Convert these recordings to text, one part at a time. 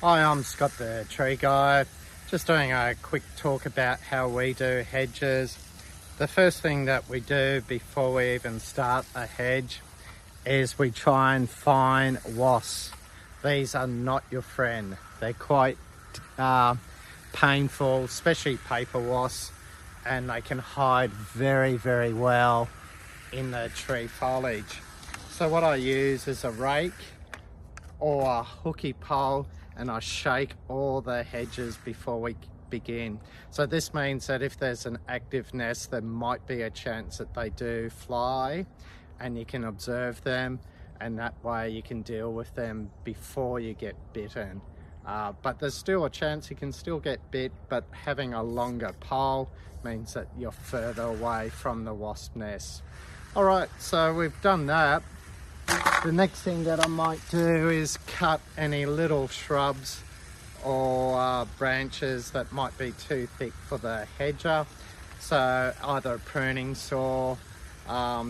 Hi, I'm Scott the Tree Guy. Just doing a quick talk about how we do hedges. The first thing that we do before we even start a hedge is we try and find wasps. These are not your friend. They're quite painful, especially paper wasps, and they can hide very, very well in the tree foliage. So what I use is a rake or a hooky pole, and I shake all the hedges before we begin. So this means that if there's an active nest, there might be a chance that they do fly, and you can observe them, and that way you can deal with them before you get bitten. But there's still a chance you can still get bit, but having a longer pole means that you're further away from the wasp nest. All right, so we've done that. The next thing that I might do is cut any little shrubs or branches that might be too thick for the hedger. So either a pruning saw,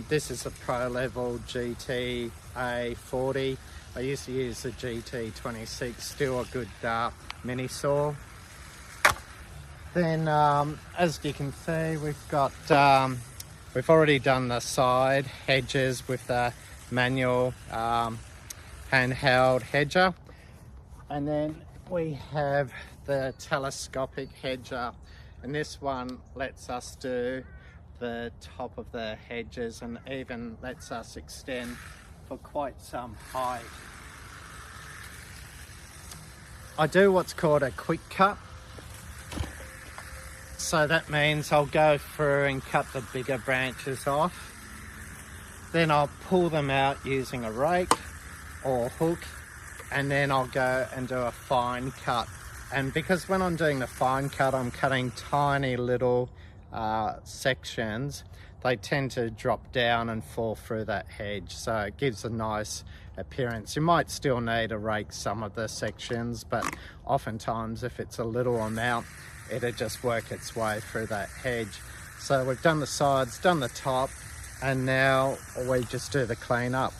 this is a Pro Level GT A40. I used to use the GT26, still a good mini saw. Then as you can see, we've already done the side hedges with the manual handheld hedger, and then we have the telescopic hedger, and this one lets us do the top of the hedges and even lets us extend for quite some height. I do what's called a quick cut, so that means I'll go through and cut the bigger branches off. Then I'll pull them out using a rake or hook, and then I'll go and do a fine cut. And because when I'm doing the fine cut, I'm cutting tiny little sections, they tend to drop down and fall through that hedge, so it gives a nice appearance. You might still need to rake some of the sections, but oftentimes if it's a little amount, it'll just work its way through that hedge. So we've done the sides, done the top, and now we just do the clean up.